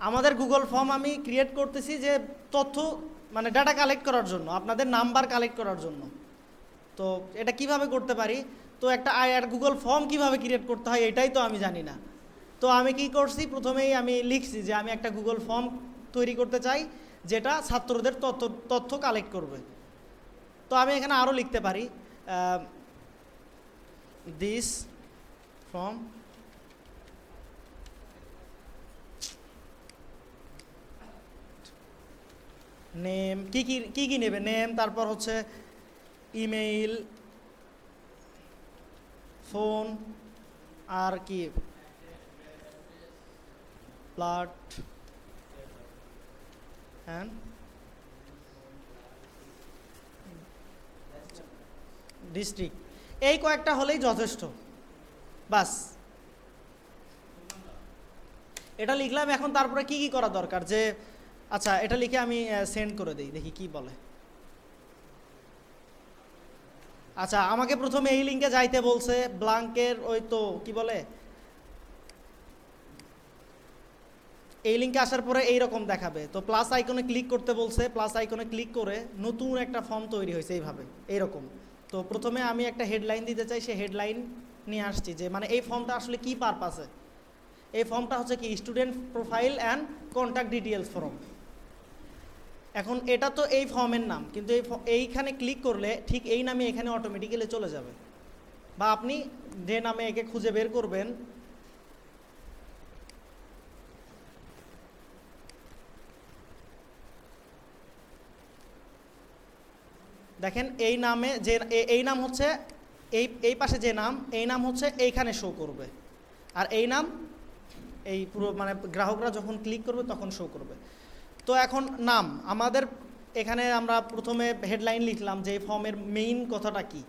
আমাদের Google form আমি create করতেছি যে তথ্য মানে ডাটা কালেক্ট করার জন্য, আপনাদের নাম্বার কালেক্ট করার জন্য। তো এটা কিভাবে করতে পারি, তো একটা গুগল ফর্ম কিভাবে ক্রিয়েট করতে হয় এটাই তো আমি জানি না। তো আমি কি করছি, প্রথমেই আমি লিখছি যে আমি একটা গুগল ফর্ম তৈরি করতে চাই যেটা ছাত্রদের তথ্য কালেক্ট করবে। তো আমি এখানে আরও লিখতে পারি দিস ফর্ম নেম, কি নেবে, নেম, তারপর হচ্ছে ইমেইল, ফোন, আর কি ব্লাড অ্যান্ড ডিস্ট্রিক্ট, এই কয়েকটা হলেই যথেষ্ট, বাস। এটা লিখলাম। এখন তারপরে কি কি করা দরকার, যে আচ্ছা এটা লিখে আমি সেন্ড করে দিই, দেখি কি বলে। আচ্ছা আমাকে প্রথমে এই লিঙ্কে যাইতে বলছে, ব্লাঙ্কের ওই তো কি বলে, এই লিঙ্কে আসার পরে এইরকম দেখাবে। তো প্লাস আইকনে ক্লিক করতে বলছে, প্লাস আইকনে ক্লিক করে নতুন একটা ফর্ম তৈরি হয়েছে এইভাবে, এইরকম। তো প্রথমে আমি একটা হেডলাইন দিতে চাই, সে হেডলাইন নিয়ে আসছি যে মানে এই ফর্মটা আসলে কি পারপাসে। এই ফর্মটা হচ্ছে কি student profile and contact details form. এখন এটা তো এই ফর্মের নাম, কিন্তু এইখানে ক্লিক করলে ঠিক এই নামে এখানে অটোমেটিক্যালি চলে যাবে, বা আপনি যে নামে একে খুঁজে বের করবেন, দেখেন এই নামে যে এই নাম হচ্ছে এই পাশে যে নাম, এই নাম হচ্ছে এইখানে শো করবে, আর এই নাম এই পুরো মানে গ্রাহকরা যখন ক্লিক করবে তখন শো করবে। তো এখন নাম আমাদের এখানে আমরা প্রথমে হেডলাইন লিখলাম যে ফর্মের মেইন কথাটা কি,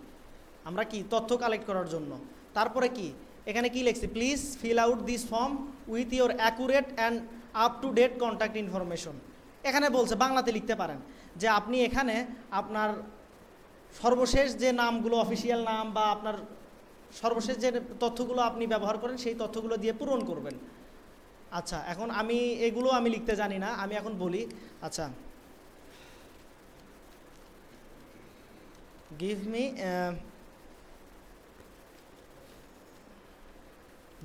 আমরা কি তথ্য কালেক্ট করার জন্য। তারপরে কি এখানে কি লিখছি, please fill out this form with your accurate and up to date contact information. এখানে বলছে বাংলাতে লিখতে পারেন যে আপনি এখানে আপনার সর্বশেষ যে নামগুলো অফিসিয়াল নাম বা আপনার সর্বশেষ যে তথ্যগুলো আপনি ব্যবহার করেন সেই তথ্যগুলো দিয়ে পূরণ করবেন। আচ্ছা এখন আমি এগুলো আমি লিখতে জানি না, আমি এখন বলি আচ্ছা গিভ মি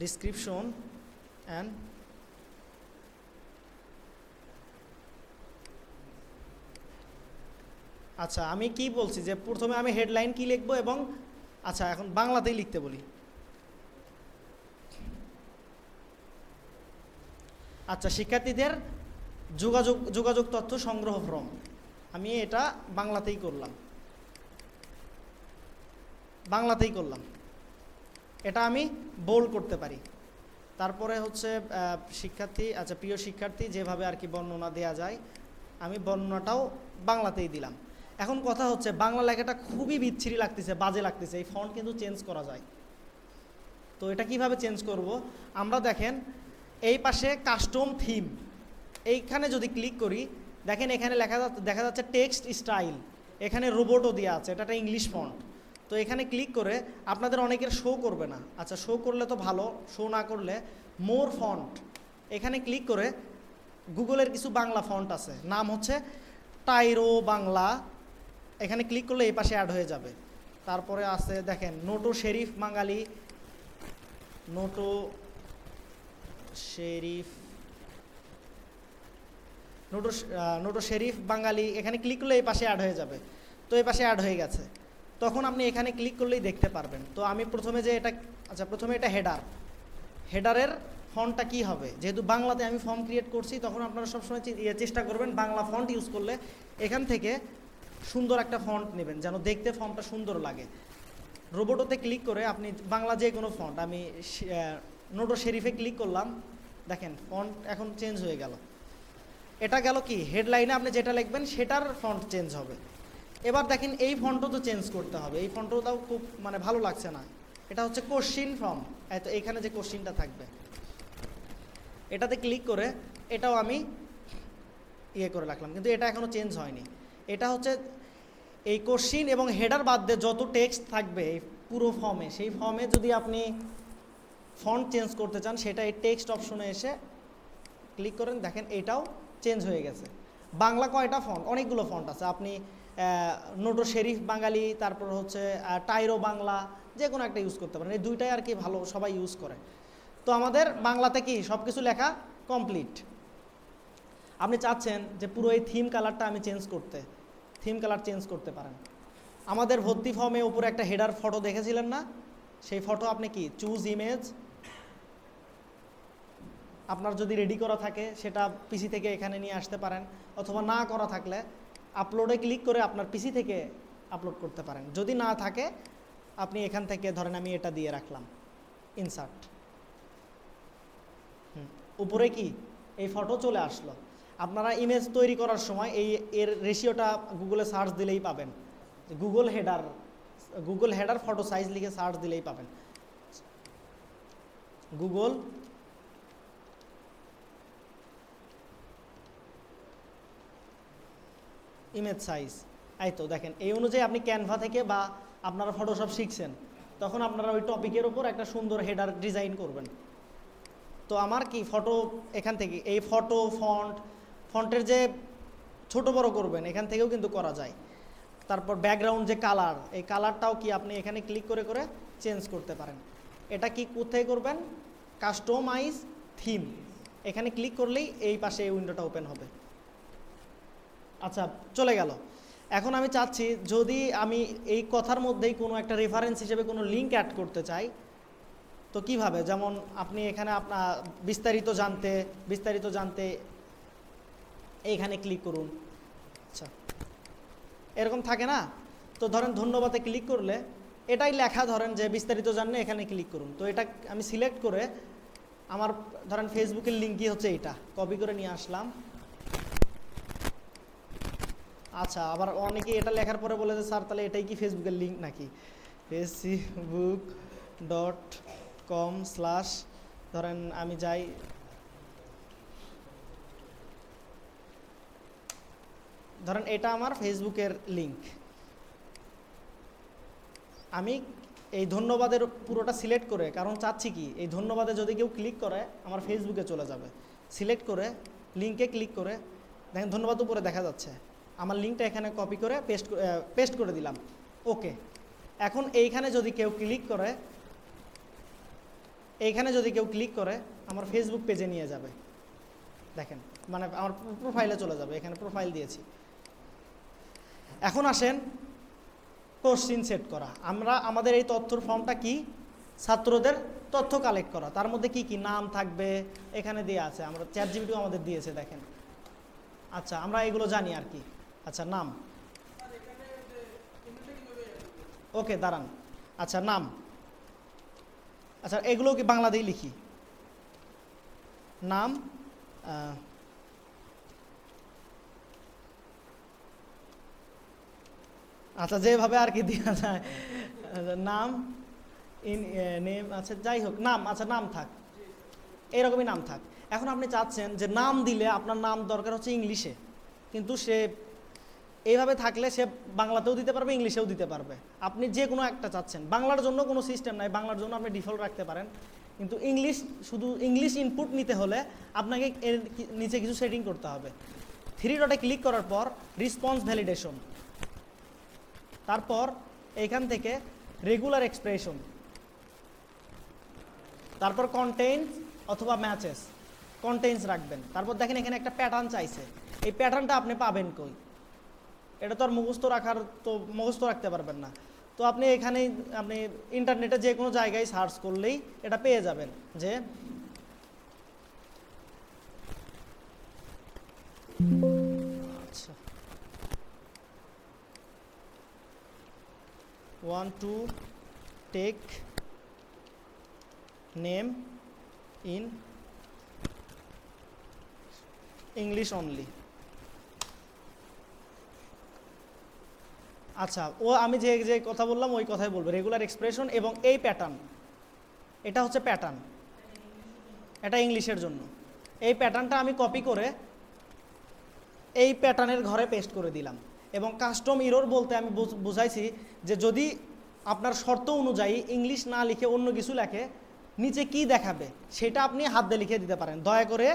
ডিসক্রিপশন অ্যান্ড আচ্ছা আমি কি বলছি যে প্রথমে আমি হেডলাইন কি লিখবো, এবং আচ্ছা এখন বাংলাতেই লিখতে বলি। আচ্ছা শিক্ষার্থীদের যোগাযোগ তথ্য সংগ্রহ ফর্ম, আমি এটা বাংলাতেই করলাম, এটা আমি বোল্ড করতে পারি। তারপরে হচ্ছে শিক্ষার্থী, আচ্ছা প্রিয় শিক্ষার্থী, যেভাবে আর কি বর্ণনা দেয়া যায় আমি বর্ণনাটাও বাংলাতেই দিলাম। এখন কথা হচ্ছে বাংলা লেখাটা খুবই বিচ্ছিরি লাগতেছে, বাজে লাগতেছে, এই ফন্ট কিন্তু চেঞ্জ করা যায়। তো এটা কিভাবে চেঞ্জ করব, আমরা দেখেন এই পাশে কাস্টম থিম, এইখানে যদি ক্লিক করি দেখেন এখানে দেখা যাচ্ছে টেক্সট স্টাইল, এখানে রোবটও দেওয়া আছে, এটা একটা ইংলিশ ফন্ট। তো এখানে ক্লিক করে আপনাদের অনেকের শো করবে না, আচ্ছা শো করলে তো ভালো, শো না করলে মোর ফন্ট, এখানে ক্লিক করে গুগলের কিছু বাংলা ফন্ট আছে, নাম হচ্ছে টাইরো বাংলা, এখানে ক্লিক করলে এই পাশে অ্যাড হয়ে যাবে। তারপরে আছে দেখেন নোটো শেরিফ বাঙালি, নোটো শেরিফ বাঙালি, এখানে ক্লিক করলে এই পাশে অ্যাড হয়ে যাবে। তো এই পাশে অ্যাড হয়ে গেছে, তখন আপনি এখানে ক্লিক করলেই দেখতে পারবেন। তো আমি প্রথমে যে এটা, আচ্ছা প্রথমে এটা হেডারের ফন্টটা কি হবে, যেহেতু বাংলাতে আমি ফর্ম ক্রিয়েট করছি তখন আপনারা সবসময় চেষ্টা করবেন বাংলা ফন্ট ইউজ করলে এখান থেকে সুন্দর একটা ফন্ট নেবেন যেন দেখতে ফর্মটা সুন্দর লাগে। রোবটতে ক্লিক করে আপনি বাংলা যে কোনো ফন্ট, আমি নোটো শেরিফে ক্লিক করলাম, দেখেন ফন্ট এখন চেঞ্জ হয়ে গেল। এটা গেল কি হেডলাইনে আপনি যেটা লিখবেন সেটার ফন্ট চেঞ্জ হবে। এবার দেখেন এই ফন্টও তো চেঞ্জ করতে হবে, এই ফন্টটাও খুব মানে ভালো লাগছে না, এটা হচ্ছে কোশ্চিন ফর্ম, তো এইখানে যে কোশ্চিনটা থাকবে এটাতে ক্লিক করে এটাও আমি করে রাখলাম, কিন্তু এটা এখনও চেঞ্জ হয়নি। এটা হচ্ছে এই কোশ্চিন এবং হেডার বাদ দিয়ে যত টেক্সট থাকবে এই পুরো ফর্মে, সেই ফর্মে যদি আপনি ফন্ট চেঞ্জ করতে চান সেটা এই টেক্সট অপশনে এসে ক্লিক করেন, দেখেন এটাও চেঞ্জ হয়ে গেছে। বাংলা কয়টা ফন্ট, অনেকগুলো ফন্ট আছে, আপনি নোটো শেরিফ বাঙালি, তারপর হচ্ছে টাইরো বাংলা, যে কোনো একটা ইউজ করতে পারেন, এই দুইটাই আর কি ভালো সবাই ইউজ করে। তো আমাদের বাংলাতে কি সব কিছু লেখা কমপ্লিট। আপনি চাচ্ছেন যে পুরো এই থিম কালারটা আমি চেঞ্জ করতে, থিম কালার চেঞ্জ করতে পারেন। আমাদের ভর্তি ফর্মে উপরে একটা হেডার ফটো দেখেছিলেন না, সেই ফটো আপনি কি চুজ ইমেজ, আপনার যদি রেডি করা থাকে সেটা পিসি থেকে এখানে নিয়ে আসতে পারেন, অথবা না করা থাকলে আপলোডে ক্লিক করে আপনার পিসি থেকে আপলোড করতে পারেন। যদি না থাকে আপনি এখান থেকে ধরেন আমি এটা দিয়ে রাখলাম ইনসার্ট, উপরে কি এই ফটো চলে আসলো। আপনারা ইমেজ তৈরি করার সময় এর রেশিওটা গুগলে সার্চ দিলেই পাবেন, গুগল হেডার ফটো সাইজ লিখে সার্চ দিলেই পাবেন, গুগল ইমেজ সাইজ। এই তো দেখেন, এই অনুযায়ী আপনি ক্যানভা থেকে বা আপনারা ফটোশপ শিখছেন, তখন আপনারা ওই টপিকের উপর একটা সুন্দর হেডার ডিজাইন করবেন। তো আমার কি ফটো এখান থেকে এই ফটো ফন্টের যে ছোট বড় করবেন এখান থেকেও কিন্তু করা যায়। তারপর ব্যাকগ্রাউন্ড যে কালার, এই কালারটাও কি আপনি এখানে ক্লিক করে করে চেঞ্জ করতে পারেন। এটা কি কোথায় করবেন, কাস্টমাইজ থিম, এখানে ক্লিক করলেই এই পাশে এই উইন্ডোটা ওপেন হবে। আচ্ছা, চলে গেল। এখন আমি চাচ্ছি যদি আমি এই কথার মধ্যেই কোনো একটা রেফারেন্স হিসেবে কোনো লিঙ্ক অ্যাড করতে চাই, তো কিভাবে, যেমন আপনি এখানে আপনার বিস্তারিত জানতে এইখানে ক্লিক করুন। আচ্ছা, এরকম থাকে না, তো ধরেন ধন্যবাদে ক্লিক করলে এটাই লেখা, ধরেন যে বিস্তারিত জানলে এখানে ক্লিক করুন। তো এটা আমি সিলেক্ট করে আমার ধরেন ফেসবুকের লিঙ্কই হচ্ছে এইটা, কপি করে নিয়ে আসলাম। আচ্ছা, আবার অনেকে এটা লেখার পরে বলে যে স্যার তাহলে এটাই কি ফেসবুকের লিঙ্ক নাকি, facebook.com/ ধরেন আমি যাই, ধরেন এটা আমার ফেসবুকের লিঙ্ক। আমি এই ধন্যবাদের পুরোটা সিলেক্ট করে, কারণ চাচ্ছি কি এই ধন্যবাদে যদি কেউ ক্লিক করে আমার ফেসবুকে চলে যাবে, সিলেক্ট করে লিঙ্কে ক্লিক করে দেখেন ধন্যবাদ উপরে দেখা যাচ্ছে, আমার লিঙ্কটা এখানে কপি করে পেস্ট করে দিলাম। ওকে, এখন এইখানে যদি কেউ ক্লিক করে আমার ফেসবুক পেজে নিয়ে যাবে, দেখেন মানে আমার প্রোফাইলে চলে যাবে, এখানে প্রোফাইল দিয়েছি। এখন আসেন কোশ্চিন সেট করা। আমাদের এই তথ্যর ফর্মটা কি, ছাত্রদের তথ্য কালেক্ট করা, তার মধ্যে কি কি নাম থাকবে এখানে দেওয়া আছে, আমরা চ্যাটজিপিটি আমাদের দিয়েছে দেখেন। আচ্ছা, আমরা এগুলো জানি আর কি। আচ্ছা, নাম, ওকে দাঁড়ান, আচ্ছা নাম, আচ্ছা এগুলো কি বাংলাতেই লিখি, নাম, আচ্ছা যেভাবে আর কি দেওয়া যায়, নাম নেম, আচ্ছা যাই হোক নাম, আচ্ছা নাম থাক, এরকমই নাম থাক। এখন আপনি চাচ্ছেন যে নাম দিলে আপনার নাম দরকার হচ্ছে ইংলিশে, কিন্তু সে এইভাবে থাকলে সে বাংলাতেও দিতে পারবে, ইংলিশেও দিতে পারবে। আপনি যে কোনো একটা চাচ্ছেন, বাংলার জন্য কোনো সিস্টেম নাই, বাংলার জন্য আপনি ডিফল্ট রাখতে পারেন, কিন্তু শুধু ইংলিশ ইনপুট নিতে হলে আপনাকে এর নিচে কিছু সেটিং করতে হবে। 3 ডটে ক্লিক করার পর রেসপন্স ভ্যালিডেশন, তারপর এইখান থেকে রেগুলার এক্সপ্রেশন, তারপর কন্টেইনস অথবা ম্যাচেস, কন্টেইনস রাখবেন। তারপর দেখেন এখানে একটা প্যাটার্ন চাইছে, এই প্যাটার্নটা আপনি পাবেন কই, এটা তো আর মুখস্থ রাখতে পারবেন না। তো আপনি এখানেই আপনি ইন্টারনেটে যে কোনো জায়গায় সার্চ করলেই এটা পেয়ে যাবেন, যে আচ্ছা 1 to take name in English only। আচ্ছা, আমি যে কথা বললাম ওই কথাই বলবো, রেগুলার এক্সপ্রেশন এবং এই প্যাটার্ন, এটা হচ্ছে প্যাটার্ন, এটা ইংলিশের জন্য। এই প্যাটার্নটা আমি কপি করে এই প্যাটার্নের ঘরে পেস্ট করে দিলাম। এবং কাস্টম ইরর বলতে আমি বুঝাইছি যে যদি আপনার শর্ত অনুযায়ী ইংলিশ না লিখে অন্য কিছু লেখে, নিচে কি দেখাবে সেটা আপনি হাত দিয়ে লিখে দিতে পারেন। দয়া করে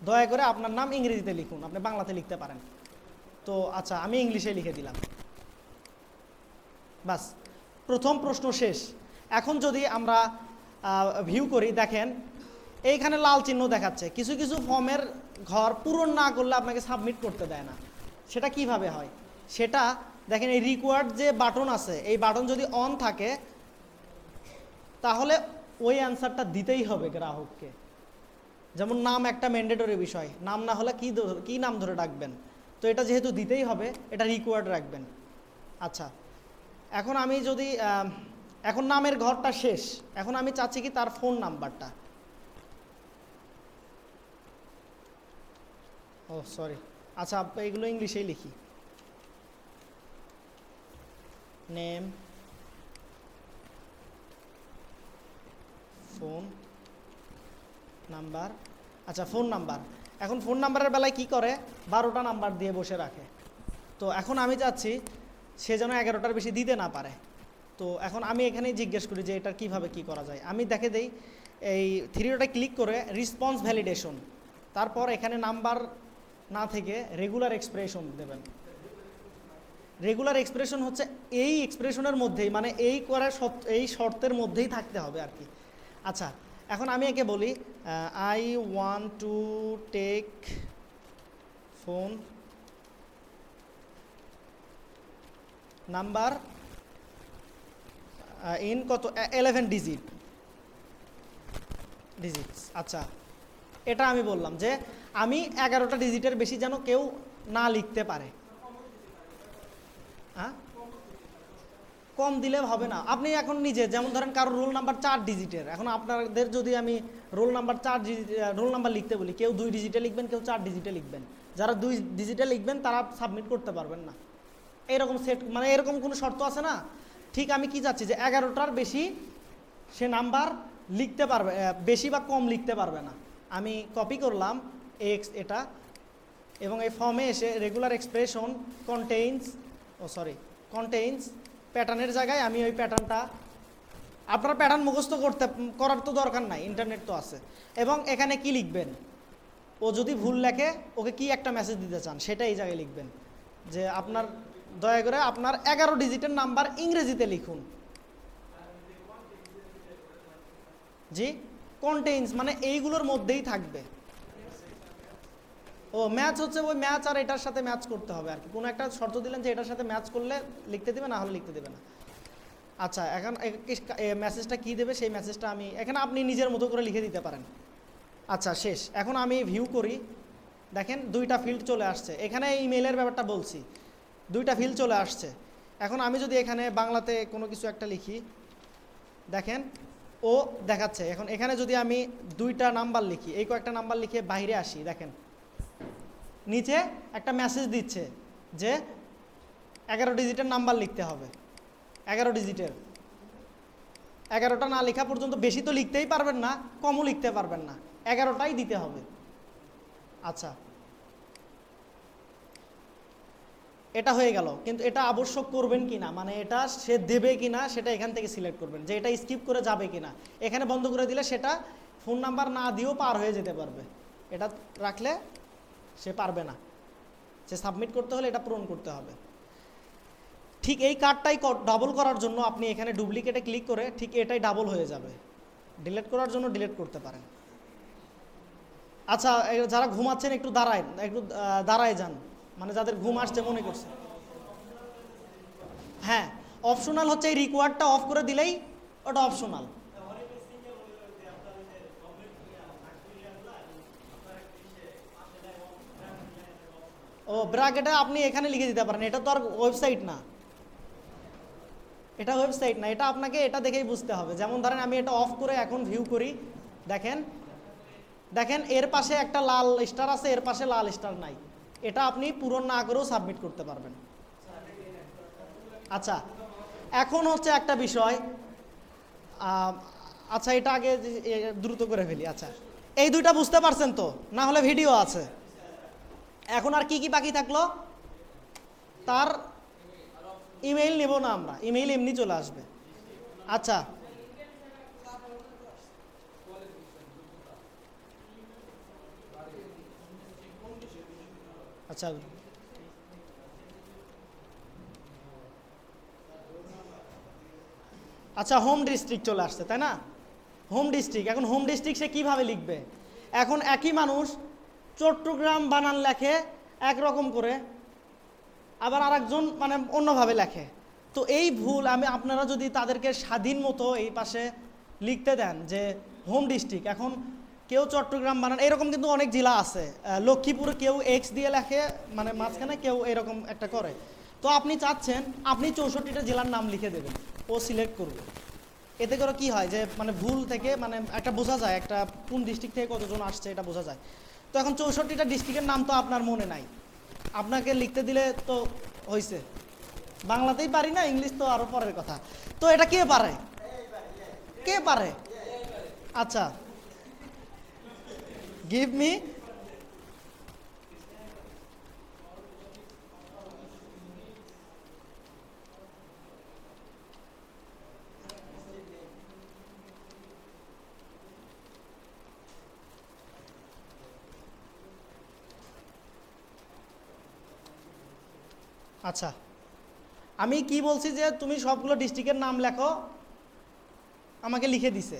দয়া করে আপনার নাম ইংরেজিতে লিখুন, আপনি বাংলাতে লিখতে পারেন। তো আচ্ছা, আমি ইংলিশে লিখে দিলাম। বাস, প্রথম প্রশ্ন শেষ। এখন যদি আমরা ভিউ করি, দেখেন এইখানে লাল চিহ্ন দেখাচ্ছে। কিছু কিছু ফর্মের ঘর পূরণ না করলে আপনাকে সাবমিট করতে দেয় না। সেটা কিভাবে হয়? সেটা দেখেন, এই রিকোয়ার্ড যে বাটন আছে, এই বাটন যদি অন থাকে তাহলে ওই অ্যান্সারটা দিতেই হবে গ্রাহককে। যেমন নাম একটা ম্যান্ডেটরি বিষয়, নাম না হলে কি নাম ধরে ডাকবেন, তো এটা যেহেতু দিতেই হবে, এটা রিকোয়ার্ড রাখবেন। আচ্ছা, এখন আমি যদি এখন নামের ঘরটা শেষ, এখন আমি চাচ্ছি কি তার ফোন নাম্বারটা। ও সরি, আচ্ছা এইগুলো ইংলিশেই লিখি। Name, phone number. আচ্ছা, ফোন নাম্বার। এখন ফোন নাম্বারের বেলায় কি করে, 12টা নাম্বার দিয়ে বসে রাখে। তো এখন আমি চাচ্ছি সে যেন 11টার বেশি দিতে না পারে। তো এখন আমি এখানেই জিজ্ঞেস করি যে এটা কিভাবে কি করা যায়। আমি দেখে দেই, এই 3 ডটে ক্লিক করে রেসপন্স ভ্যালিডেশন, তারপর এখানে নাম্বার না থেকে রেগুলার এক্সপ্রেশন দেবেন। রেগুলার এক্সপ্রেশন হচ্ছে এই এক্সপ্রেশনের মধ্যেই, মানে এই শর্তের মধ্যেই থাকতে হবে আর কি। আচ্ছা, এখন আমি একে বলি I want to take phone number in কত 11 ডিজিটস। আচ্ছা, এটা আমি বললাম যে আমি 11টা ডিজিটের বেশি যেন কেউ না লিখতে পারে। হ্যাঁ, কম দিলে হবে না। আপনি এখন নিজে, যেমন ধরেন কারোর রোল নাম্বার 4 ডিজিটের, এখন আপনাদের যদি আমি রোল নাম্বার 4 রোল নাম্বার লিখতে বলি, কেউ 2 ডিজিটে লিখবেন, কেউ 4 ডিজিটে লিখবেন। যারা 2 ডিজিটে লিখবেন তারা সাবমিট করতে পারবেন না। এরকম সেট, মানে এরকম কোনো শর্ত আছে না। ঠিক আমি কি চাচ্ছি যে 11টার বেশি সে নাম্বার লিখতে পারবে, বেশি বা কম লিখতে পারবে না। আমি কপি করলাম এটা, এবং এই ফর্মে এসে রেগুলার এক্সপ্রেশন কন্টেইনস প্যাটার্নের জায়গায় আমি ওই প্যাটার্নটা, আপনার প্যাটার্ন মুখস্থ করার তো দরকার নাই, ইন্টারনেট তো আছে। এবং এখানে কি লিখবেন, ও যদি ভুল লেখে ওকে কি একটা মেসেজ দিতে চান সেটা এই জায়গায় লিখবেন, যে আপনার দয়া করে আপনার 11 ডিজিটের নাম্বার ইংরেজিতে লিখুন। জি, কন্টেইনস মানে এইগুলোর মধ্যেই থাকবে। ও ম্যাচ হচ্ছে ওই ম্যাচ আর এটার সাথে ম্যাচ করতে হবে আর কি। কোনো একটা শর্ত দিলেন যে এটার সাথে ম্যাচ করলে লিখতে দেবে, না হলে লিখতে দেবে না। আচ্ছা, এখন মেসেজটা কি দেবে সেই মেসেজটা আমি এখানে আপনি নিজের মতো করে লিখে দিতে পারেন। আচ্ছা, শেষ। এখন আমি ভিউ করি, দেখেন 2টা ফিল্ড চলে আসছে। এখানে ইমেইলের ব্যাপারটা বলছি, 2টা ফিল্ড চলে আসছে। এখন আমি যদি এখানে বাংলাতে কোনো কিছু একটা লিখি, দেখেন ও দেখাচ্ছে। এখন এখানে যদি আমি 2টা নাম্বার লিখি, এই কয়েকটা নাম্বার লিখে বাইরে আসি, দেখেন নিচে একটা মেসেজ দিচ্ছে যে 11 ডিজিটের নাম্বার লিখতে হবে। 11 ডিজিটের, 11টা না লেখা পর্যন্ত বেশি তো লিখতেই পারবেন না, কমও লিখতে পারবেন না, 11টাই দিতে হবে। আচ্ছা, এটা হয়ে গেল। কিন্তু এটা আবশ্যক করবেন কিনা, মানে এটা সে দেবে কিনা সেটা এখান থেকে সিলেক্ট করবেন, যে এটা স্কিপ করে যাবে কিনা। এখানে বন্ধ করে দিলে সেটা ফোন নাম্বার না দিয়েও পার হয়ে যেতে পারবে, এটা রাখলে সে পারবে না। সে সাবমিট করতে হলে এটা পূরণ করতে হবে। ঠিক এই কার্ডটাই ডাবল করার জন্য আপনি এখানে ডুপ্লিকেটে ক্লিক করে ঠিক এটাই ডাবল হয়ে যাবে। ডিলিট করার জন্য ডিলিট করতে পারেন। আচ্ছা, যারা ঘুমাচ্ছেন একটু দাঁড়ায় যান, মানে যাদের ঘুম আসছে মনে করছে। হ্যাঁ, অপশনাল হচ্ছে এই রিকোয়ার্ডটা অফ করে দিলেই ওটা অপশনাল। ও ব্র্যাকেটে আপনি এখানে লিখে দিতে পারেন, এটা তো আর ওয়েবসাইট না, এটা ওয়েবসাইট না, এটা আপনাকে এটা দেখেই বুঝতে হবে। যেমন ধরেন আমি এটা অফ করে এখন ভিউ করি, দেখেন এর পাশে একটা লাল স্টার আছে, এর পাশে লাল স্টার নাই। এটা আপনি পূরণ না করেও সাবমিট করতে পারবেন। আচ্ছা, এখন হচ্ছে একটা বিষয়, আচ্ছা এটা আগে দ্রুত করে ফেলি। আচ্ছা, এই 2টা বুঝতে পারছেন তো, না হলে ভিডিও আছে। এখন আর কি কি বাকি থাকলো, তার ইমেইল নেব না আমরা, ইমেইল এমনি চলে আসবে। আচ্ছা, আচ্ছা আচ্ছা, হোম ডিস্ট্রিক্ট চলে আসছে তাই না? হোম ডিস্ট্রিক্ট, এখন হোম ডিস্ট্রিক্ট সে কীভাবে লিখবে? এখন একই মানুষ চট্টগ্রাম বানান লেখে একরকম করে, আবার আরেকজন মানে অন্যভাবে লেখে। তো এই ভুল আপনারা যদি তাদেরকে স্বাধীন মতো এই পাশে লিখতে দেন যে হোম ডিস্ট্রিক্ট, এখন কেউ চট্টগ্রাম বানান, এরকম কিন্তু অনেক জেলা আছে, লক্ষ্মীপুরে কেউ এক্স দিয়ে লেখে মানে মাঝখানে, কেউ এরকম একটা করে। তো আপনি চাচ্ছেন আপনি 64টা জেলার নাম লিখে দেবেন, ও সিলেক্ট করবে। এতে করে কি হয় যে মানে ভুল থেকে মানে একটা বোঝা যায় একটা কোন ডিস্ট্রিক্ট থেকে কতজন আসছে এটা বোঝা যায়। তো এখন 64টা ডিস্ট্রিক্টের নাম তো আপনার মনে নাই, আপনাকে লিখতে দিলে তো হয়েছে, বাংলাতেই পারি না, ইংলিশ তো আরো পরের কথা। তো এটা কে পারে? কে পারে? আচ্ছা, গিভ মি আচ্ছা, আমি কি বলছি যে তুমি সবগুলো ডিস্ট্রিক্টের নাম লেখো, আমাকে লিখে দিছে।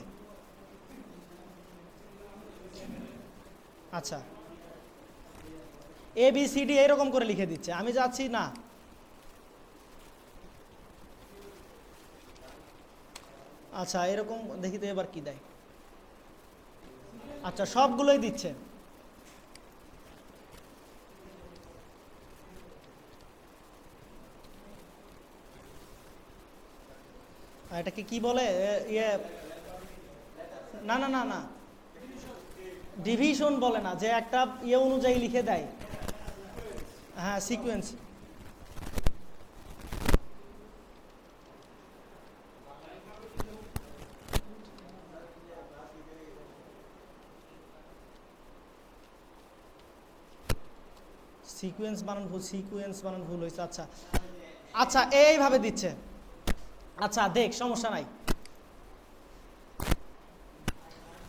আচ্ছা, এ বি সি ডি এরকম করে লিখে দিচ্ছে, আমি যাচ্ছি না। আচ্ছা, এরকম দেখি তো এবার কি দেয়। আচ্ছা, সবগুলোই দিচ্ছে। এটাকে কি বলে? ইয়ে, না না না না, ডিভিশন বলে না, যে একটা ইয়ে অনুযায়ী লিখে দেয়। হ্যাঁ, সিকোয়েন্স। সিকোয়েন্স বানান ভুল, সিকোয়েন্স বানান ভুল হয়েছে। আচ্ছা আচ্ছা, এইভাবে দিচ্ছে। আচ্ছা দেখ, সমস্যা নাই,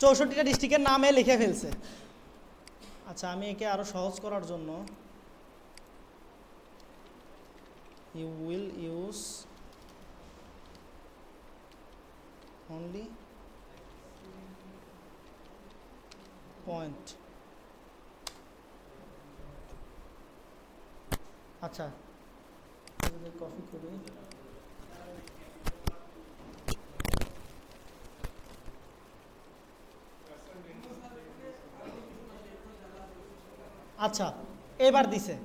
64টা ডিস্ট্রিক্টের নামে লিখে ফেলছে। আচ্ছা, আমি একে আরো সহজ করার জন্য you will use only point. আচ্ছা, কপি করি। আচ্ছা, এবার দিছে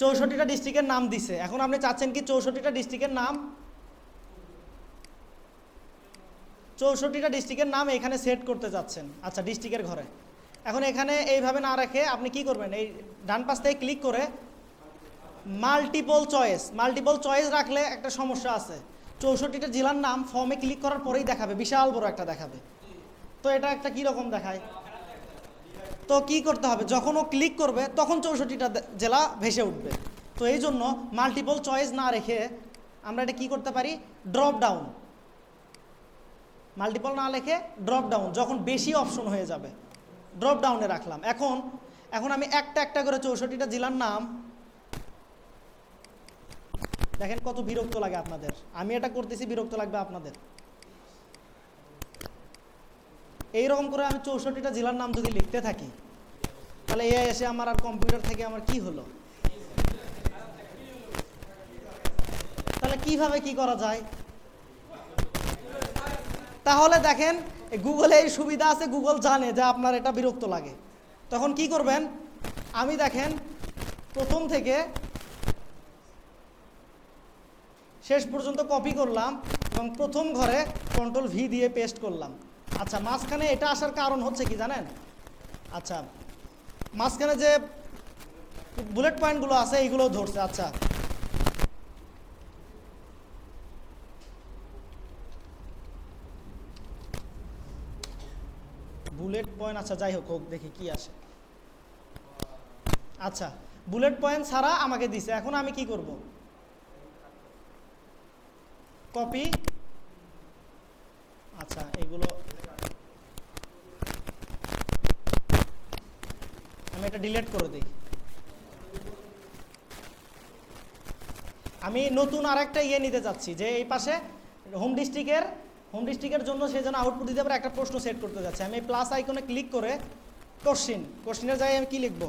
64টা ডিস্ট্রিক্টের নাম দিছে। এখন আপনি চাচ্ছেন কি 64টা ডিস্ট্রিক্টের নাম, 64টা ডিস্ট্রিক্টের নাম এখানে সেট করতে যাচ্ছেন। আচ্ছা, ডিস্ট্রিক্টের ঘরে এখন এখানে এইভাবে না রেখে আপনি কি করবেন, এই ডান পাশ থেকে ক্লিক করে মাল্টিপল চয়েস, মাল্টিপল চয়েস রাখলে একটা সমস্যা আছে, 64টা জেলার নাম ফর্মে ক্লিক করার পরেই দেখাবে, বিশাল বড় একটা দেখাবে। তো এটা একটা কীরকম দেখায়? তো কি করতে হবে, যখন ও ক্লিক করবে তখন 64টা জেলা ভেসে উঠবে। তো এই জন্য মাল্টিপল চয়েস না রেখে আমরা এটা কি করতে পারি, ড্রপ ডাউন, মাল্টিপল না লেখে ড্রপ ডাউন, যখন বেশি অপশন হয়ে যাবে ড্রপ ডাউনে রাখলাম। এখন এখন আমি একটা একটা করে 64টা জেলার নাম, দেখেন কত বিরক্ত লাগে আপনাদের, আমি এটা করতেছি বিরক্ত লাগবে আপনাদের। এইরকম করে আমি 64টা জেলার নাম যদি লিখতে থাকি, তাহলে এ এসে আমার আর কম্পিউটার থেকে আমার কি হলো? তাহলে কিভাবে কি করা যায়? তাহলে দেখেন গুগলে এই সুবিধা আছে, গুগল জানে যে আপনার এটা বিরক্ত লাগে, তখন কি করবেন, আমি দেখেন প্রথম থেকে শেষ পর্যন্ত কপি করলাম এবং প্রথম ঘরে কন্ট্রোল ভি দিয়ে পেস্ট করলাম। আচ্ছা, মাঝখানে এটা আসার কারণ হচ্ছে কি জানেন? আচ্ছা, মাঝখানে যে বুলেট পয়েন্টগুলো আছে এইগুলো ধরছে। আচ্ছা, বুলেট পয়েন্ট, আচ্ছা যাই হোক, হোক দেখি কি আসে। আচ্ছা, বুলেট পয়েন্ট ছাড়া আমাকে দিছে, এখন আমি কি করব, কপি। আচ্ছা, এগুলো আমি এটা ডিলিট করে দিই। আমি নতুন আরেকটা নিতে চাচ্ছি যে এই পাশে হোম ডিস্ট্রিক্টের জন্য সে যেন আউটপুট দিতে পারে একটা প্রশ্ন সেট করতে যাচ্ছে। আমি প্লাস আইকনে ক্লিক করে কোশ্চিনের জায়গায় আমি কি লিখব,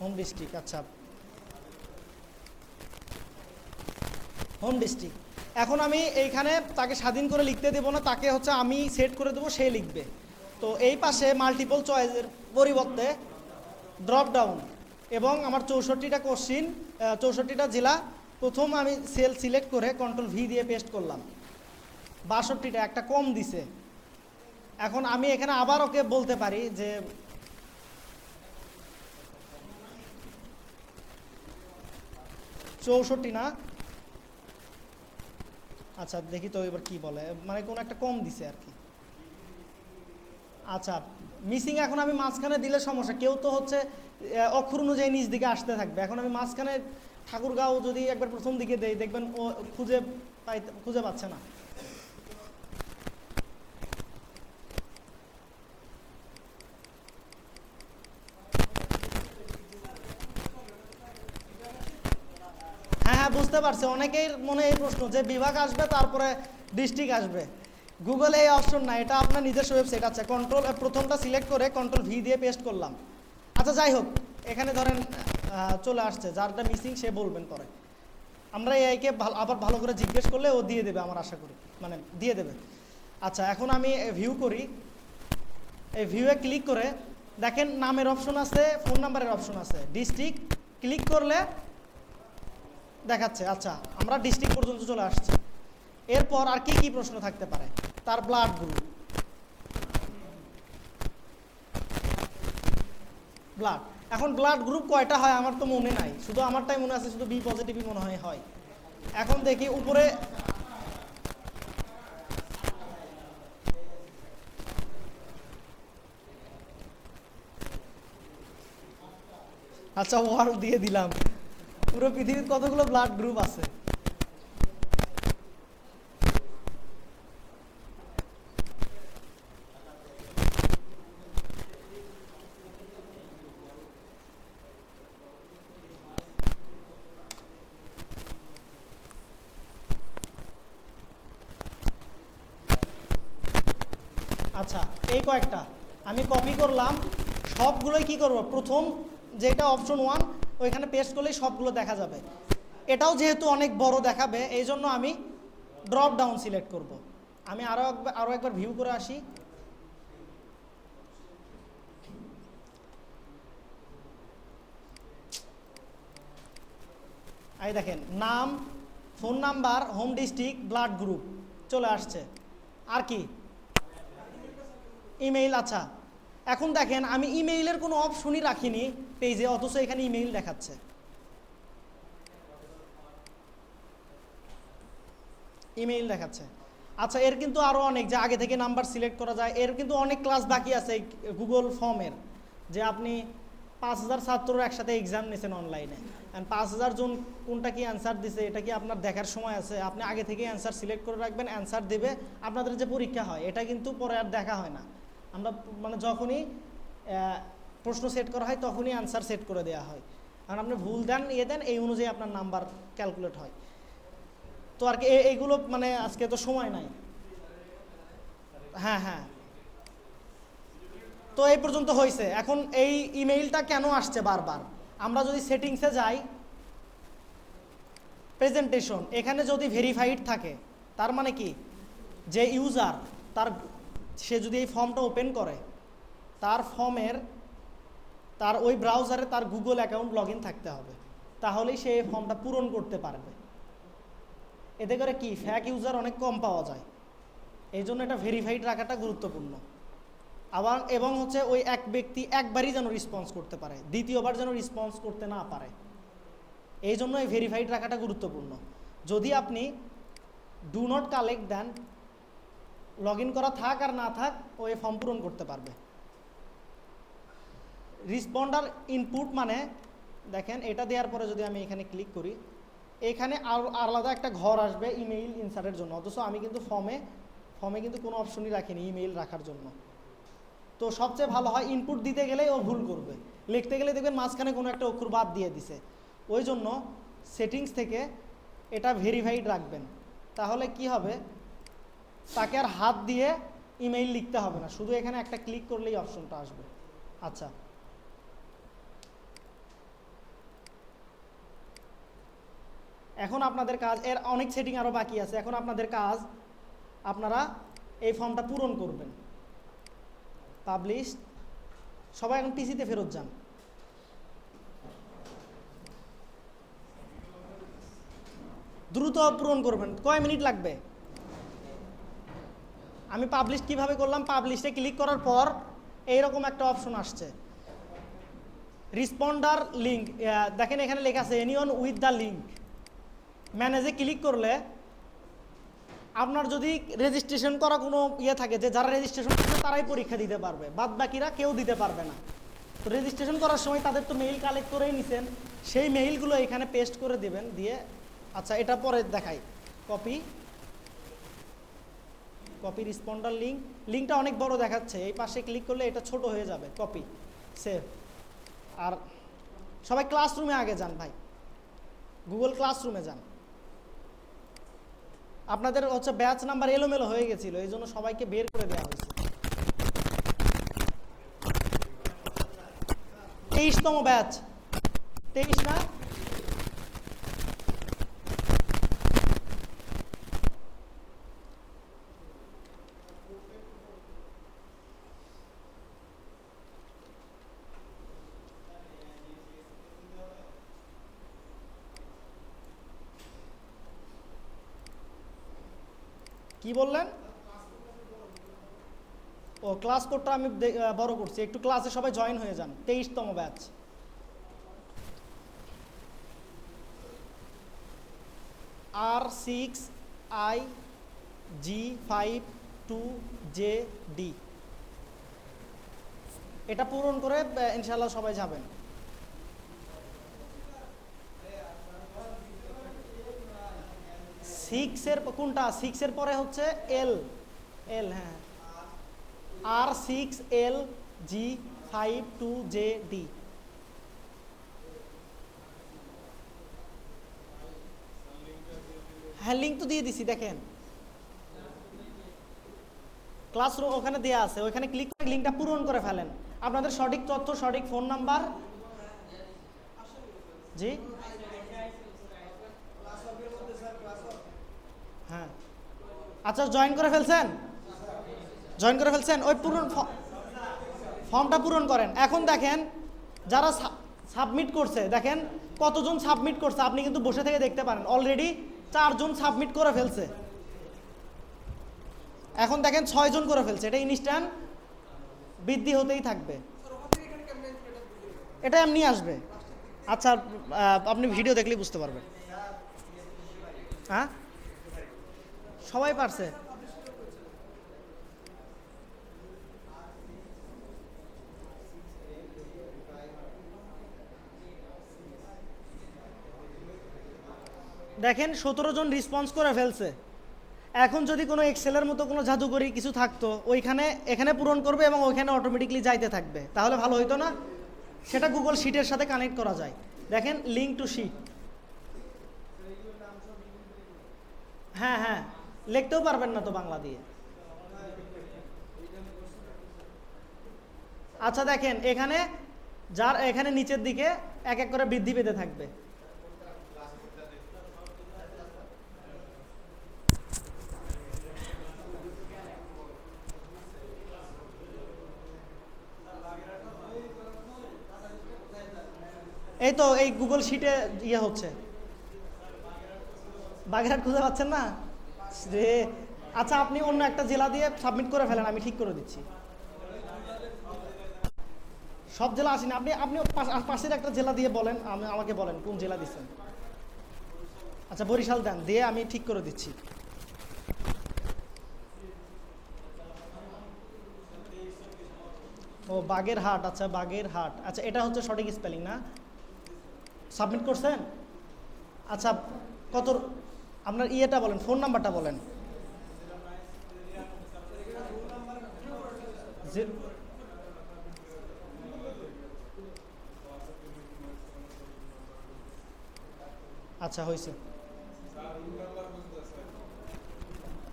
হোম ডিস্ট্রিক্ট। আচ্ছা, হোম ডিস্ট্রিক্ট। এখন আমি এইখানে তাকে স্বাধীন করে লিখতে দেবো না, তাকে হচ্ছে আমি সেট করে দেবো, সে লিখবে। তো এই পাশে মাল্টিপল চয়েসের পরিবর্তে ড্রপ ডাউন এবং আমার 64টা কোশ্চিন, 64টা জেলা, প্রথম আমি সেল সিলেক্ট করে কন্ট্রোল ভি দিয়ে পেস্ট করলাম। 62টা, একটা কম দিছে। এখন আমি এখানে আবার ওকে বলতে পারি যে 64 না, আচ্ছা দেখি তো এবার কি বলে, মানে কোন একটা কম দিছে আর কি। আচ্ছা, মিসিং এখন আমি মাঝখানে দিলে সমস্যা, কেউ তো হচ্ছে অক্ষর অনুযায়ী নিচ দিকে আসতে থাকবে। এখন আমি মাঝখানে ঠাকুরগাঁও যদি একবার প্রথম দিকে দেই, দেখবেন ও খুঁজে পাচ্ছে না। হ্যাঁ, বুঝতে পারছি, অনেকের মনে এই প্রশ্ন যে বিভাগ আসবে তারপরে ডিস্ট্রিক্ট আসবে। গুগলে এই অপশন না, এটা আপনার নিজস্ব ওয়েবসাইট আছে। প্রথমটা সিলেক্ট করে কন্ট্রোল ভি দিয়ে পেস্ট করলাম। আচ্ছা যাই হোক, এখানে ধরেন চলে আসছে, যারটা মিসিং সে বলবেন পরে। আমরা এআইকে আবার ভালো করে জিজ্ঞেস করলে ও দিয়ে দেবে, আমার আশা করি, মানে দিয়ে দেবে। আচ্ছা, এখন আমি ভিউ করি। এই ভিউয়ে ক্লিক করে দেখেন নামের অপশন আছে, ফোন নাম্বারের অপশন আছে। ডিস্ট্রিক্ট ক্লিক করলে দেখাচ্ছে। আচ্ছা, আমরা ডিস্ট্রিক্ট পর্যন্ত চলে আসছি। এরপর আর কি কি প্রশ্ন থাকতে পারে, তার ব্লাড গ্রুপ, ব্লাড। এখন ব্লাড গ্রুপ কয়টা হয় আমার তো মনে নাই, শুধু আমারটাই মনে আছে, শুধু বি পজিটিভই মনে হয়। এখন দেখি উপরে, আচ্ছা ওয়ার্ল্ড দিয়ে দিলাম, পুরো পৃথিবীর কতগুলো ব্লাড গ্রুপ আছে। আচ্ছা, এই কয়েকটা আমি কপি করলাম, সবগুলোই কি করব, প্রথম যেটা অপশন 1 ওইখানে পেস্ট করলেই সবগুলো দেখা যাবে। এটাও যেহেতু অনেক বড় দেখাবে, এই জন্য আমি ড্রপ ডাউন সিলেক্ট করব। আমি আরও একবার ভিউ করে আসি। এই দেখেন নাম, phone number, home district, blood group চলে আসছে। আর কি, ইমেইল। আচ্ছা, এখন দেখেন আমি ইমেইলের কোনো অপশনই রাখিনি পেজে, অথচ এখানে ইমেইল দেখাচ্ছে। ইমেইল দেখাচ্ছে। আচ্ছা, এর কিন্তু আরও অনেক, যে আগে থেকে নাম্বার সিলেক্ট করা যায়, এর কিন্তু অনেক ক্লাস বাকি আছে গুগল ফর্মের। যে আপনি 5000 ছাত্রর একসাথে এক্সাম নিয়েছেন অনলাইনে, অ্যান্ড 5000 জন কোনটা কি অ্যান্সার দিছে এটা কি আপনার দেখার সময় আছে? আপনি আগে থেকে অ্যান্সার সিলেক্ট করে রাখবেন, অ্যান্সার দেবে। আপনাদের যে পরীক্ষা হয় এটা কিন্তু পরে আর দেখা হয় না, আমরা মানে যখনই প্রশ্ন সেট করা হয় তখনই অ্যান্সার সেট করে দেওয়া হয়। কারণ আপনি ভুল দেন দেন এই অনুযায়ী আপনার নাম্বার ক্যালকুলেট হয়। তো আর কি এইগুলো মানে আজকে তো সময় নাই। হ্যাঁ, তো এই পর্যন্ত হয়েছে। এখন এই ইমেইলটা কেন আসছে বারবার, আমরা যদি সেটিংসে যাই, প্রেজেন্টেশন, এখানে যদি ভেরিফাইড থাকে তার মানে কি, যে ইউজার সে যদি এই ফর্মটা ওপেন করে, তার ফর্মের তার ওই ব্রাউজারে তার গুগল অ্যাকাউন্ট লগ থাকতে হবে, তাহলেই সে এই ফর্মটা পূরণ করতে পারবে। এতে করে কি ফ্যাক ইউজার অনেক কম পাওয়া যায়, এই জন্য এটা ভেরিফাইড রাখাটা গুরুত্বপূর্ণ। আবার এবং হচ্ছে ওই এক ব্যক্তি একবারই যেন রেসপন্স করতে পারে, দ্বিতীয়বার যেন রেসপন্স করতে না পারে, এই জন্য এই ভেরিফাইড রাখাটা গুরুত্বপূর্ণ। যদি আপনি ডু নট কালেক্ট দেন, লগ করা থাক আর না থাক, ও এই ফর্ম পূরণ করতে পারবে। রেসপন্ডার ইনপুট মানে দেখেন, এটা দেওয়ার পরে যদি আমি এখানে ক্লিক করি, এখানে আলাদা একটা ঘর আসবে ইমেইল ইনসার্টের জন্য, অথচ আমি কিন্তু ফর্মে কিন্তু কোনো অপশনই রাখিনি ইমেইল রাখার জন্য। তো সবচেয়ে ভালো হয় ইনপুট দিতে গেলেই ও ভুল করবে, লিখতে গেলে দেখবেন মাঝখানে কোনো একটা অক্ষর বাদ দিয়ে দিছে। ওই জন্য সেটিংস থেকে এটা ভেরিফাইড রাখবেন, তাহলে কি হবে, তাকে আর হাত দিয়ে ইমেইল লিখতে হবে না, শুধু এখানে একটা ক্লিক করলেই অপশনটা আসবে। আচ্ছা, এখন আপনাদের কাজ, এর অনেক সেটিং আরও বাকি আছে, এখন আপনাদের কাজ আপনারা এই ফর্মটা পূরণ করবেন। পাবলিশ, সবাই এখন পিসিতে ফেরত যান। দ্রুত পূরণ করবেন, কয় মিনিট লাগবে? আমি পাবলিশ কিভাবে করলাম, পাবলিশে ক্লিক করার পর এইরকম একটা অপশন আসছে, রিসপন্ডার লিঙ্ক, দেখেন এখানে লেখা আছে এনিওন উইথ দ্য লিঙ্ক। ম্যানেজে ক্লিক করলে আপনার যদি রেজিস্ট্রেশন করা কোনো ইয়ে থাকে, যে যারা রেজিস্ট্রেশন করবে তারাই পরীক্ষা দিতে পারবে, বাদ বাকিরা কেউ দিতে পারবে না। তো রেজিস্ট্রেশন করার সময় তাদের তো মেইল কালেক্ট করেই নিছেন, সেই মেইলগুলো এখানে পেস্ট করে দেবেন, দিয়ে আচ্ছা এটা পরে দেখাই, কপি রিসপন্ডার লিঙ্ক, লিঙ্কটা অনেক বড় দেখাচ্ছে, এই পাশে ক্লিক করলে এটা ছোট হয়ে যাবে, কপি সেভ। আর সবাই ক্লাসরুমে আগে যান ভাই, গুগল ক্লাসরুমে যান। আপনাদের হচ্ছে ব্যাচ নাম্বার এলোমেলো হয়ে গেছিল, এই জন্য সবাইকে বের করে দেওয়া হয়েছে। 23তম ব্যাচ, 23 না? কি বললেন? ও ক্লাস কোডটা আমি বড় করছি, একটু ক্লাসে সবাই জয়েন হয়ে যান। 23তম ব্যাচ, R6IG52JD, এটা পূরণ করে ইনশাল্লাহ সবাই যাবেন। সিক্সের কোনটা? 6-এর পরে হচ্ছে এল, হ্যাঁ, R6LG52JD। হ্যাঁ, লিঙ্ক তো দিয়ে দিছি, দেখেন ক্লাসরুম ওখানে দেয়া আছে, ওখানে ক্লিক করে লিঙ্কটা পূরণ করে ফেলেন। আপনাদের সঠিক তথ্য, সঠিক ফোন নাম্বার, জি হ্যাঁ, আচ্ছা জয়েন করে ফেলছেন, ওই পূরণ ফর্মটা পূরণ করেন। এখন দেখেন যারা সাবমিট করছে, দেখেন কতজন সাবমিট করছে, আপনি কিন্তু বসে থেকে দেখতে পারেন, অলরেডি 4 জন সাবমিট করে ফেলছে। এখন দেখেন 6 জন করে ফেলছে, এটা ইনস্ট্যান্ট বৃদ্ধি হতেই থাকবে, এটা এমনি আসবে। আচ্ছা, আপনি ভিডিও দেখলেই বুঝতে পারবেন। হ্যাঁ, সবাই পারছে। দেখেন 17 জন রেসপন্স করে ফেলছে। এখন যদি কোনো এক্সেলের মতো কোনো জাদুকরি কিছু থাকতো, এখানে পূরণ করবে এবং ওইখানে অটোমেটিকলি যাইতে থাকবে, তাহলে ভালো হইতো না? সেটা গুগল শিটের সাথে কানেক্ট করা যায়। দেখেন লিঙ্ক টু শিট, হ্যাঁ, লিখতেও পারবেন না তো বাংলা দিয়ে। আচ্ছা দেখেন এখানে নিচের দিকে এক এক করে বৃদ্ধি পেতে থাকবে। এই তো এই গুগল শিটে ইয়ে হচ্ছে, বাগেরহাট খুঁজে পাচ্ছেন না রে? আচ্ছা আপনি অন্য একটা জেলা দিয়ে সাবমিট করে ফেলেন, আমি ঠিক করে দিচ্ছি। সব জেলা আসেনি, আপনি পাশের একটা জেলা দিয়ে বলেন, আমাকে বলেন কোন জেলা দিচ্ছেন। আচ্ছা বরিশাল দেন, দিয়ে আমি ঠিক করে দিচ্ছি। ও বাগেরহাট, আচ্ছা বাগেরহাট, আচ্ছা এটা হচ্ছে সঠিক স্পেলিং না? সাবমিট করছেন? আচ্ছা কত, আপনার ইয়েটা বলেন, ফোন নাম্বারটা বলেন। আচ্ছা হয়েছে।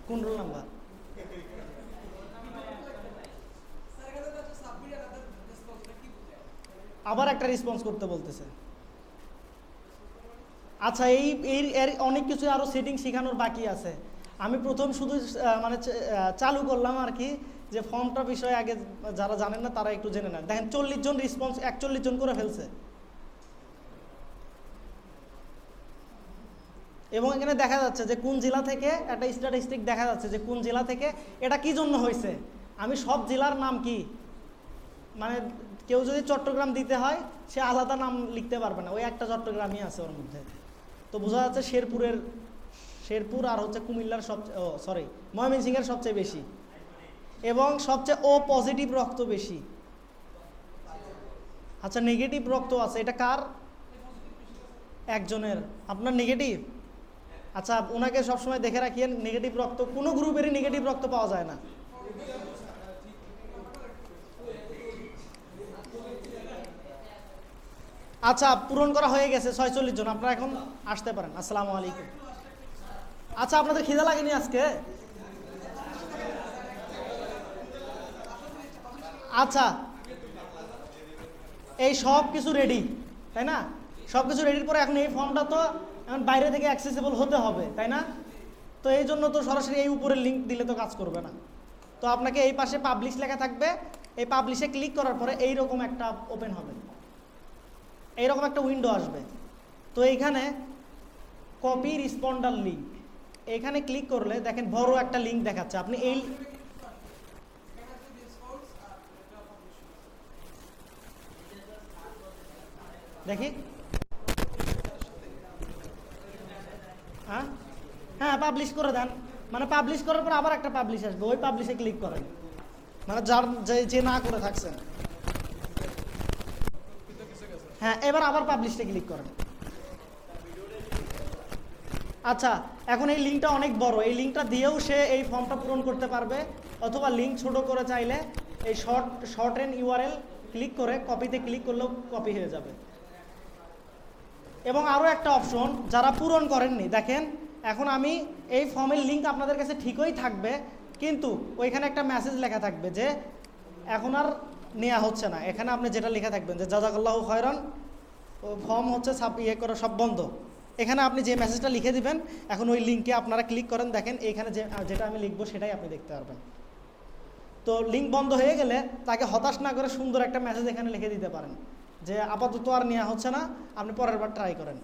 কোন রোল নাম্বার? আবার একটা রেসপন্স করতে বলতেছে। আচ্ছা এই এর অনেক কিছু আরও সেটিং শেখানোর বাকি আছে। আমি প্রথম শুধু মানে চালু করলাম আর কি, যে ফর্মটা বিষয়ে আগে যারা জানেন না তারা একটু জেনে নেন। দেখেন 40 জন রেসপন্স 41 জন করে ফেলছে। এবং এখানে দেখা যাচ্ছে যে কোন জেলা থেকে, একটা স্ট্যাটিস্টিক দেখা যাচ্ছে যে কোন জেলা থেকে এটা কি জন্য হয়েছে। আমি সব জেলার নাম কি, মানে কেউ যদি চট্টগ্রাম দিতে হয় সে আলাদা নাম লিখতে পারবে না, ওই একটা চট্টগ্রামই আছে ওর মধ্যে। তো বোঝা যাচ্ছে শেরপুর আর হচ্ছে কুমিল্লার সবচেয়ে ময়মনসিংহের সবচেয়ে বেশি, এবং সবচেয়ে ও পজিটিভ রক্ত বেশি। আচ্ছা নেগেটিভ রক্ত আছে, এটা কার? একজনের। আপনার নেগেটিভ? আচ্ছা ওনাকে সবসময় দেখে রাখিয়েন, নেগেটিভ রক্ত কোনো গ্রুপেরই নেগেটিভ রক্ত পাওয়া যায় না। আচ্ছা পূরণ করা হয়ে গেছে 46 জন, আপনারা এখন আসতে পারেন। আসসালামু আলাইকুম। আচ্ছা আপনাদের খিদা লাগেনি আজকে? আচ্ছা এই সব কিছু রেডি, তাই না? সব কিছু রেডির পরে এখন এই ফর্মটা তো এখন বাইরে থেকে অ্যাক্সেসিবল হতে হবে, তাই না? তো এই জন্য তো সরাসরি এই উপরের লিঙ্ক দিলে তো কাজ করবে না। তো আপনাকে এই পাশে পাবলিশ লেখা থাকবে, এই পাবলিশে ক্লিক করার পরে এইরকম একটা ওপেন হবে, এইরকম একটা উইন্ডো আসবে। তো এইখানে কপি রিসপন্ডার লিঙ্ক, এখানে ক্লিক করলে দেখেন বড় একটা লিঙ্ক দেখাচ্ছে। আপনি এই দেখি, হ্যাঁ হ্যাঁ পাবলিশ করে দেন, মানে পাবলিশ করার পর আবার একটা পাবলিশ আসবে, ওই পাবলিশে ক্লিক করেন, মানে যার যে না করে থাকছেন। হ্যাঁ এবার আবার পাবলিশে ক্লিক করেন। আচ্ছা এখন এই লিঙ্কটা অনেক বড়, এই লিঙ্কটা দিয়েও সে এই ফর্মটা পূরণ করতে পারবে, অথবা লিঙ্ক ছোট করে চাইলে এই শর্ট এন্ড ইউআরএল ক্লিক করে কপিতে ক্লিক করলেও কপি হয়ে যাবে। এবং আরও একটা অপশন যারা পূরণ করেননি, দেখেন এখন আমি এই ফর্মের লিঙ্ক আপনাদের কাছে ঠিকই থাকবে, কিন্তু ওইখানে একটা মেসেজ লেখা থাকবে যে এখন আর নেওয়া হচ্ছে না। এখানে আপনি যেটা লেখা থাকবেন যে জাযাকাল্লাহু খায়রান, ফর্ম হচ্ছে করা সব বন্ধ। এখানে আপনি যে মেসেজটা লিখে দিবেন, এখন ওই লিঙ্কে আপনারা ক্লিক করেন, দেখেন এইখানে যেটা আমি লিখবো সেটাই আপনি দেখতে পারবেন। তো লিঙ্ক বন্ধ হয়ে গেলে তাকে হতাশ না করে সুন্দর একটা মেসেজ এখানে লিখে দিতে পারেন যে আপাতত আর নেওয়া হচ্ছে না, আপনি পরের বার ট্রাই করেন।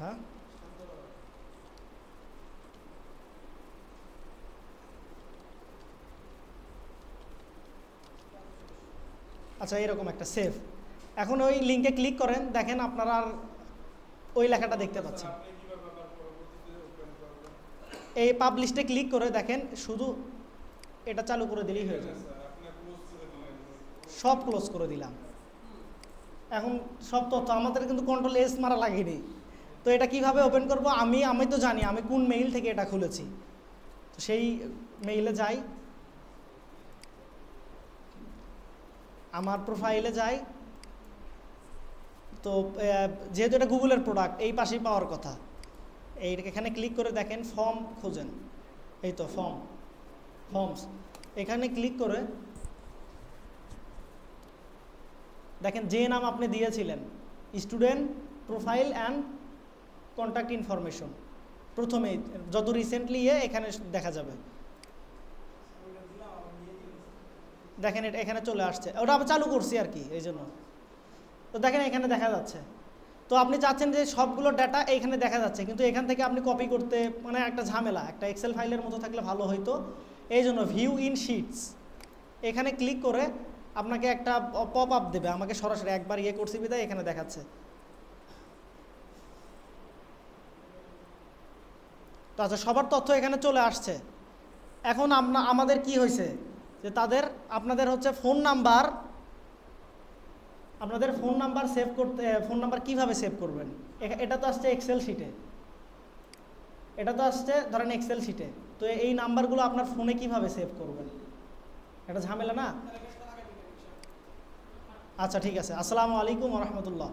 হ্যাঁ আচ্ছা এরকম একটা সেভ, এখন ওই লিঙ্কে ক্লিক করেন, দেখেন আপনারা আর ওই লেখাটা দেখতে পাচ্ছেন। এই পাবলিশে ক্লিক করে দেখেন শুধু এটা চালু করে দিলেই হয়ে যাবে। সব ক্লোজ করে দিলাম, এখন সব তথ্য আমাদের কিন্তু কন্ট্রোল এস মারা লাগেনি। তো এটা কিভাবে ওপেন করব, আমি তো জানি আমি কোন মেইল থেকে এটা খুলেছি। তো সেই মেইলে যাই, আমার প্রোফাইলে যাই। তো যেহেতু এটা গুগলের প্রোডাক্ট, এই পাশেই পাওয়ার কথা, এখানে ক্লিক করে দেখেন ফর্ম খোঁজেন, এই তো ফর্মস, এখানে ক্লিক করে দেখেন যে নাম আপনি দিয়েছিলেন student profile and contact information, প্রথমে যত রিসেন্টলি এখানে দেখা যাবে। দেখেন এটা এখানে চলে আসছে, ওটা আবার চালু করছি আর কি এই জন্য। তো দেখেন এখানে দেখা যাচ্ছে। তো আপনি চাচ্ছেন যে সবগুলো ডাটা এইখানে দেখা যাচ্ছে, কিন্তু এখান থেকে আপনি কপি করতে মানে একটা ঝামেলা, একটা এক্সেল ফাইলের মতো থাকলে ভালো হইতো। এই জন্য ভিউ ইন শিটস এখানে ক্লিক করে আপনাকে একটা পপ আপ দেবে, আমাকে সরাসরি একবার করছি বিদায় এখানে দেখাচ্ছে। তো আচ্ছা সবার তথ্য এখানে চলে আসছে। এখন আমাদের কি হয়েছে যে আপনাদের হচ্ছে আপনাদের ফোন নাম্বার সেভ করতে, ফোন নাম্বার কীভাবে সেভ করবেন, এটা তো আসছে এক্সেল শিটে, এটা তো আসছে ধরেন এক্সেল শিটে। তো এই নাম্বারগুলো আপনার ফোনে কিভাবে সেভ করবেন, এটা ঝামেলা না? আচ্ছা ঠিক আছে, আসসালামু আলাইকুম ওয়া রাহমাতুল্লাহ।